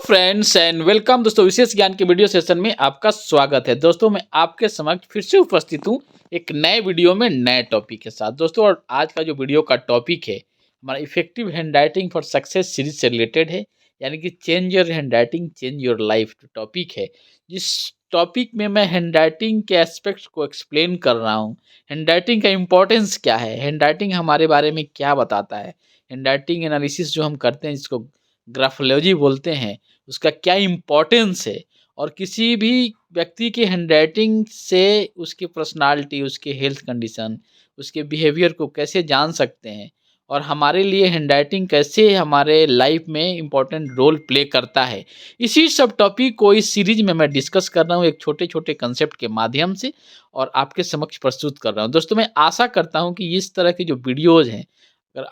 Friends and welcome दोस्तों, विशेष ज्ञान के वीडियो सेशन में आपका स्वागत है। दोस्तों मैं आपके समक्ष फिर से उपस्थित हूँ एक नए वीडियो में नए टॉपिक के साथ। दोस्तों और आज का जो वीडियो का टॉपिक है हमारा effective hand writing for success series से रिलेटेड है, यानी कि change your hand writing change your life जो टॉपिक है। जिस टॉपिक में मैं हैंड राइटिंग के एस्पेक्ट्स को एक्सप्लेन कर रहा हूँ, हैंड राइटिंग का इम्पोर्टेंस क्या है, हैंड राइटिंग हमारे बारे में क्या बताता है, हैंड राइटिंग एनालिसिस जो हम करते हैं जिसको ग्राफोलॉजी बोलते हैं, उसका क्या इम्पोर्टेंस है और किसी भी व्यक्ति की हैंडराइटिंग से उसकी पर्सनालिटी, उसके हेल्थ कंडीशन, उसके बिहेवियर को कैसे जान सकते हैं और हमारे लिए हैंडराइटिंग कैसे हमारे लाइफ में इम्पोर्टेंट रोल प्ले करता है। इसी सब टॉपिक को इस सीरीज में मैं डिस्कस कर रहा हूँ एक छोटे छोटे कंसेप्ट के माध्यम से और आपके समक्ष प्रस्तुत कर रहा हूँ। दोस्तों मैं आशा करता हूँ कि इस तरह के जो वीडियोज़ हैं,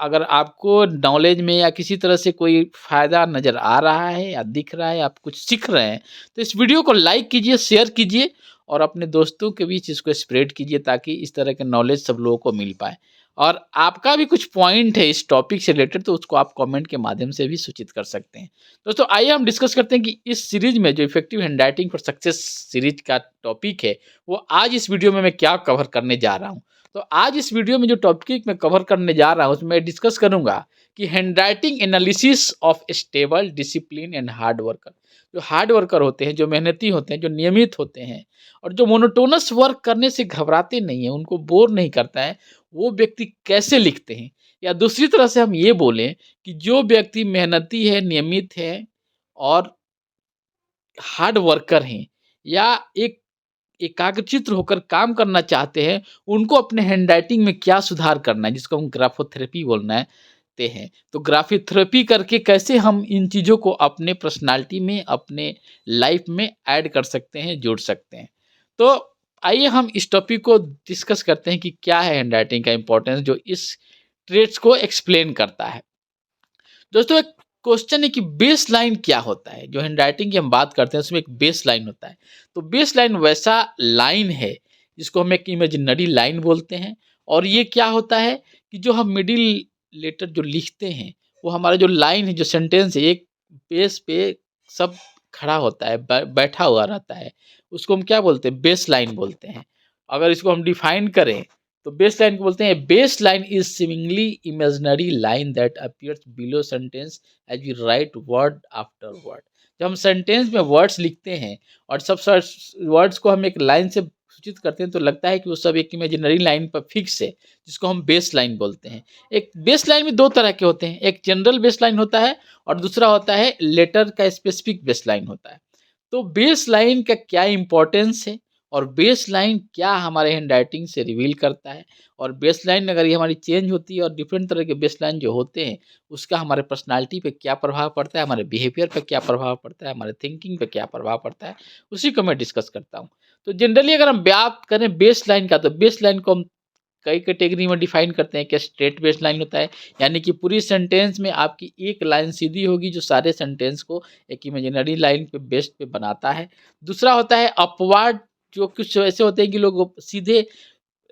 अगर आपको नॉलेज में या किसी तरह से कोई फ़ायदा नज़र आ रहा है या दिख रहा है, आप कुछ सीख रहे हैं, तो इस वीडियो को लाइक कीजिए, शेयर कीजिए और अपने दोस्तों के बीच इसको स्प्रेड कीजिए ताकि इस तरह के नॉलेज सब लोगों को मिल पाए। और आपका भी कुछ पॉइंट है इस टॉपिक से रिलेटेड तो उसको आप कमेंट के माध्यम से भी सूचित कर सकते हैं। दोस्तों आइए हम डिस्कस करते हैं कि इस सीरीज में जो effective handwriting for success series का टॉपिक है वो आज इस वीडियो में मैं क्या कवर करने जा रहा हूँ। तो आज इस वीडियो में जो टॉपिक मैं कवर करने जा रहा हूँ उसमें डिस्कस करूंगा कि handwriting analysis of stable discipline and hard worker. जो हार्ड वर्कर होते हैं, जो मेहनती होते हैं, जो नियमित होते हैं और जो मोनोटोनस वर्क करने से घबराते नहीं हैं, उनको बोर नहीं करता है, वो व्यक्ति कैसे लिखते हैं। या दूसरी तरह से हम ये बोलें कि जो व्यक्ति मेहनती है, नियमित है और हार्ड वर्कर हैं या एक एकाग्रचित्त होकर काम करना चाहते हैं, उनको अपने हैंडराइटिंग में क्या सुधार करना है, जिसको हम ग्राफोथेरेपी बोलना है ते हैं। तो ग्राफोथेरेपी करके कैसे हम इन चीज़ों को अपने पर्सनालिटी में, अपने लाइफ में ऐड कर सकते हैं, जोड़ सकते हैं। तो आइए हम इस टॉपिक को डिस्कस करते हैं कि क्या है हैंडराइटिंग का इम्पोर्टेंस जो इस ट्रेट्स को एक्सप्लेन करता है। दोस्तों एक क्वेश्चन है कि बेस लाइन क्या होता है। जो हैंडराइटिंग की हम बात करते हैं उसमें एक बेस लाइन होता है। तो बेस लाइन वैसा लाइन है जिसको हम एक इमेजिनरी लाइन बोलते हैं और ये क्या होता है कि जो हम मिडिल लेटर जो लिखते हैं वो हमारा जो लाइन है, जो सेंटेंस है, एक बेस पे सब खड़ा होता है, बैठा हुआ रहता है, उसको हम क्या बोलते हैं, बेस लाइन बोलते हैं। अगर इसको हम डिफाइन करें तो बेस लाइन को बोलते हैं base line is seemingly imaginary line that appears below sentence as we write word after word. जब हम सेंटेंस में वर्ड्स लिखते हैं और सब वर्ड्स को हम एक लाइन से सूचित करते हैं तो लगता है कि वो सब एक इमेजिनरी लाइन पर फिक्स है, जिसको हम बेस लाइन बोलते हैं। एक बेस लाइन में दो तरह के होते हैं, एक जनरल बेस लाइन होता है और दूसरा होता है लेटर का स्पेसिफिक बेस लाइन होता है। तो बेस लाइन का क्या इंपॉर्टेंस है और बेस लाइन क्या हमारे हैंडराइटिंग से रिवील करता है और बेस लाइन अगर ये हमारी चेंज होती है और डिफरेंट तरह के बेस लाइन जो होते हैं उसका हमारे पर्सनालिटी पे क्या प्रभाव पड़ता है, हमारे बिहेवियर पे क्या प्रभाव पड़ता है, हमारे थिंकिंग पे क्या प्रभाव पड़ता है, उसी को मैं डिस्कस करता हूँ। तो जनरली अगर हम बात करें बेस लाइन का तो बेस लाइन को हम कई कैटेगरी में डिफाइन करते हैं कि स्ट्रेट बेस लाइन होता है, यानी कि पूरी सेंटेंस में आपकी एक लाइन सीधी होगी जो सारे सेंटेंस को एक इमेजिनरी लाइन पे बेस पे बनाता है। दूसरा होता है अपवार्ड, जो कुछ ऐसे होते हैं कि लोग सीधे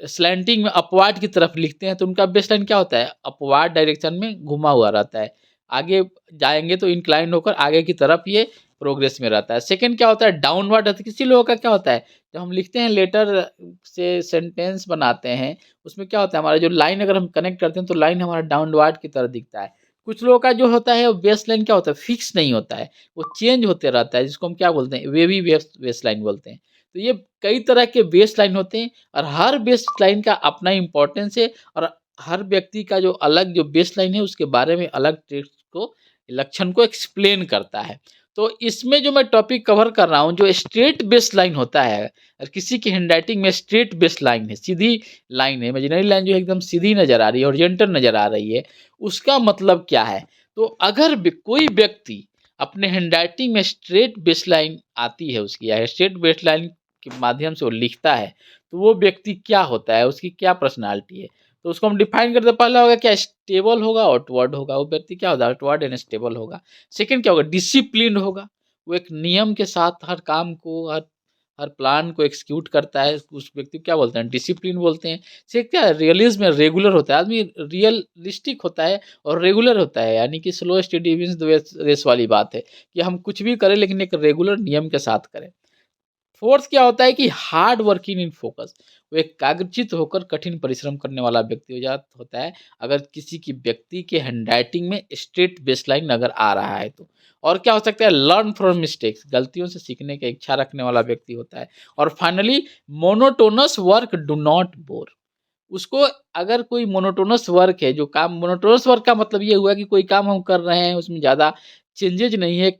स्लैंटिंग में अपवार्ड की तरफ लिखते हैं तो उनका बेस लाइन क्या होता है, अपवार्ड डायरेक्शन में घुमा हुआ रहता है, आगे जाएंगे तो इंक्लाइन होकर आगे की तरफ ये प्रोग्रेस में रहता है। सेकंड क्या होता है, डाउनवर्ड रहता है। किसी लोगों का क्या होता है, जब हम लिखते हैं लेटर से सेंटेंस बनाते हैं उसमें क्या होता है, हमारा जो लाइन अगर हम कनेक्ट करते हैं तो लाइन हमारा डाउनवर्ड की तरह दिखता है। कुछ लोगों का जो होता है वो बेस लाइन क्या होता है, फिक्स नहीं होता है, वो चेंज होते रहता है, जिसको हम क्या बोलते हैं, वेवी बेस लाइन बोलते हैं। तो ये कई तरह के बेस लाइन होते हैं और हर बेस लाइन का अपना इम्पोर्टेंस है और हर व्यक्ति का जो अलग जो बेस लाइन है उसके बारे में अलग टेक्स्ट को, लक्षण को एक्सप्लेन करता है। तो इसमें जो मैं टॉपिक कवर कर रहा हूँ, जो स्ट्रेट बेस लाइन होता है, और किसी की हैंडराइटिंग में स्ट्रेट बेस लाइन है, सीधी लाइन है, इमेजिनरी लाइन जो एकदम सीधी नज़र आ रही है, ओरिजेंटल नज़र आ रही है, उसका मतलब क्या है। तो अगर कोई व्यक्ति अपने हैंडराइटिंग में स्ट्रेट बेस लाइन आती है उसकी, या स्ट्रेट बेस लाइन के माध्यम से वो लिखता है, तो वो व्यक्ति क्या होता है, उसकी क्या पर्सनालिटी है। तो उसको हम डिफाइन करते, पहला होगा क्या, स्टेबल होगा, आउटवर्ड होगा, वो व्यक्ति क्या होगा, आउटवर्ड एंड स्टेबल होगा। सेकंड क्या होगा, डिसिप्लिन होगा, वो एक नियम के साथ हर काम को, हर हर प्लान को एग्जीक्यूट करता है, उस व्यक्ति को क्या बोलते हैं, डिसिप्लिन बोलते हैं। से क्या रियलिज्म में रेगुलर होता है, आदमी रियलिस्टिक होता है और रेगुलर होता है, यानी कि slow steady wins the race वाली बात है कि हम कुछ भी करें लेकिन एक रेगुलर नियम के साथ करें। फोर्थ क्या होता है कि हार्ड वर्किंग इन फोकस, वो एकाग्रचित होकर कठिन परिश्रम करने वाला व्यक्ति हो जाता होता है अगर किसी की व्यक्ति के हैंडराइटिंग में स्ट्रेट बेसलाइन अगर आ रहा है तो। और क्या हो सकता है, लर्न फ्रॉम मिस्टेक्स, गलतियों से सीखने की इच्छा रखने वाला व्यक्ति होता है। और finally monotonous work do not bore, उसको अगर कोई मोनोटोनस वर्क है, जो काम मोनोटोनस वर्क का मतलब ये हुआ कि कोई काम हम कर रहे हैं उसमें ज़्यादा चेंजेज नहीं है,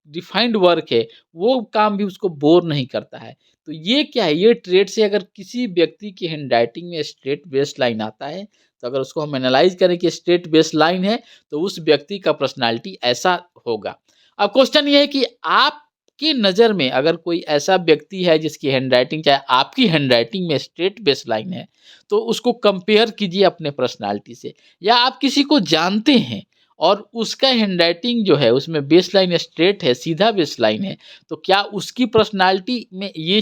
डिफाइंड वर्क है, वो काम भी उसको बोर नहीं करता है। तो ये क्या है, ये ट्रेड से अगर किसी व्यक्ति की हैंडराइटिंग में स्ट्रेट बेस लाइन आता है, तो अगर उसको हम एनालाइज करें कि स्ट्रेट बेस लाइन है, तो उस व्यक्ति का पर्सनालिटी ऐसा होगा। अब क्वेश्चन ये है कि आपकी नज़र में अगर कोई ऐसा व्यक्ति है जिसकी हैंडराइटिंग, चाहे आपकी हैंडराइटिंग में स्ट्रेट बेस लाइन है, तो उसको कंपेयर कीजिए अपने पर्सनालिटी से। या आप किसी को जानते हैं और उसका हैंडराइटिंग जो है उसमें बेसलाइन स्ट्रेट है, सीधा बेसलाइन है, तो क्या उसकी पर्सनालिटी में ये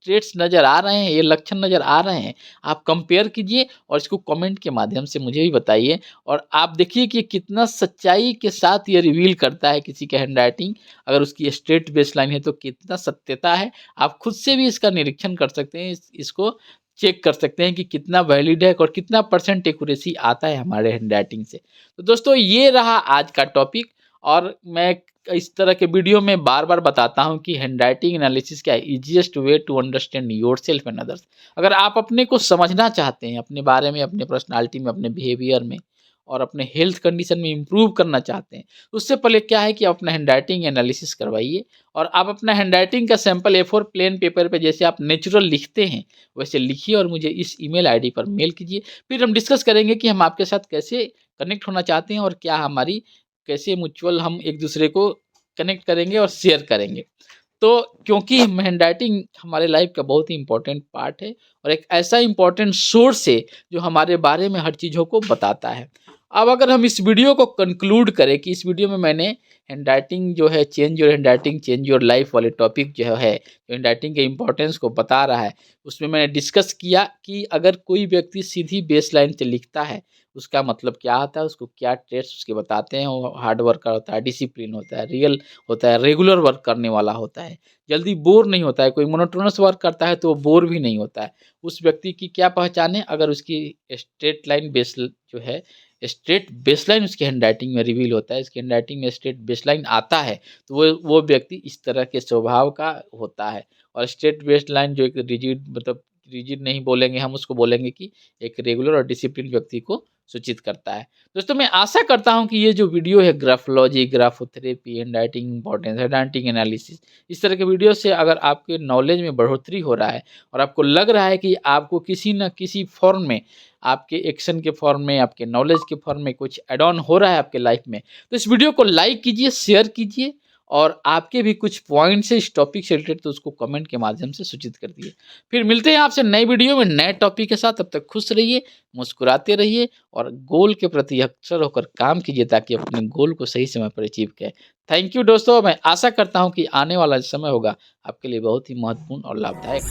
ट्रेट्स नज़र आ रहे हैं, ये लक्षण नज़र आ रहे हैं? आप कंपेयर कीजिए और इसको कमेंट के माध्यम से मुझे भी बताइए। और आप देखिए कि कितना सच्चाई के साथ ये रिवील करता है किसी का हैंडराइटिंग, अगर उसकी स्ट्रेट बेसलाइन है तो कितना सत्यता है। आप खुद से भी इसका निरीक्षण कर सकते हैं, इसको चेक कर सकते हैं कि कितना वैलिड है और कितना परसेंट एक्यूरेसी आता है हमारे हैंडराइटिंग से। तो दोस्तों ये रहा आज का टॉपिक, और मैं इस तरह के वीडियो में बार बार बताता हूं कि हैंडराइटिंग एनालिसिस क्या है, easiest way to understand yourself and others. अगर आप अपने को समझना चाहते हैं, अपने बारे में, अपने पर्सनालिटी में, अपने बिहेवियर में और अपने हेल्थ कंडीशन में इम्प्रूव करना चाहते हैं, उससे पहले क्या है कि आप अपना हैंडराइटिंग एनालिसिस करवाइए। और आप अपना हैंडराइटिंग का सैंपल A4 प्लेन पेपर पे जैसे आप नेचुरल लिखते हैं वैसे लिखिए और मुझे इस ईमेल आईडी पर मेल कीजिए। फिर हम डिस्कस करेंगे कि हम आपके साथ कैसे कनेक्ट होना चाहते हैं और क्या हमारी कैसे म्यूचुअल हम एक दूसरे को कनेक्ट करेंगे और शेयर करेंगे। तो क्योंकि हैंडराइटिंग हमारे लाइफ का बहुत ही इंपॉर्टेंट पार्ट है और एक ऐसा इंपॉर्टेंट सोर्स है जो हमारे बारे में हर चीज़ों को बताता है। अब अगर हम इस वीडियो को कंक्लूड करें कि इस वीडियो में मैंने हैंडराइटिंग जो है, change your handwriting change your life वाले टॉपिक जो है, जो हैंडराइटिंग के इंपॉर्टेंस को बता रहा है, उसमें मैंने डिस्कस किया कि अगर कोई व्यक्ति सीधी बेस लाइन से लिखता है उसका मतलब क्या आता है, उसको क्या ट्रेड्स उसके बताते हैं। वो हार्ड वर्कर होता है, डिसिप्लिन होता है, रियल होता है, रेगुलर वर्क करने वाला होता है, जल्दी बोर नहीं होता है। कोई मोनोटोनस वर्क करता है तो वो बोर भी नहीं होता है। उस व्यक्ति की क्या पहचान है, अगर उसकी स्ट्रेट लाइन बेस जो है, स्ट्रेट बेसलाइन उसके हैंडराइटिंग में रिवील होता है, इसके हैंडराइटिंग में स्ट्रेट बेसलाइन आता है, तो वो व्यक्ति इस तरह के स्वभाव का होता है। और स्ट्रेट बेसलाइन जो एक रिजिड, मतलब रिजिड नहीं बोलेंगे हम, उसको बोलेंगे कि एक रेगुलर और डिसिप्लिन व्यक्ति को सूचित करता है। दोस्तों मैं आशा करता हूं कि ये जो वीडियो है, graphology, graphotherapy, handwriting importance, handwriting analysis, इस तरह के वीडियो से अगर आपके नॉलेज में बढ़ोतरी हो रहा है और आपको लग रहा है कि आपको किसी न किसी फॉर्म में, आपके एक्शन के फॉर्म में, आपके नॉलेज के फॉर्म में कुछ एड ऑन हो रहा है आपके लाइफ में, तो इस वीडियो को लाइक कीजिए, शेयर कीजिए, और आपके भी कुछ पॉइंट्स है इस टॉपिक से रिलेटेड तो उसको कमेंट के माध्यम से सूचित कर दिए। फिर मिलते हैं आपसे नए वीडियो में नए टॉपिक के साथ। तब तक खुश रहिए, मुस्कुराते रहिए और गोल के प्रति अक्षर होकर काम कीजिए ताकि अपने गोल को सही समय पर अचीव करें। थैंक यू दोस्तों, मैं आशा करता हूँ कि आने वाला समय होगा आपके लिए बहुत ही महत्वपूर्ण और लाभदायक।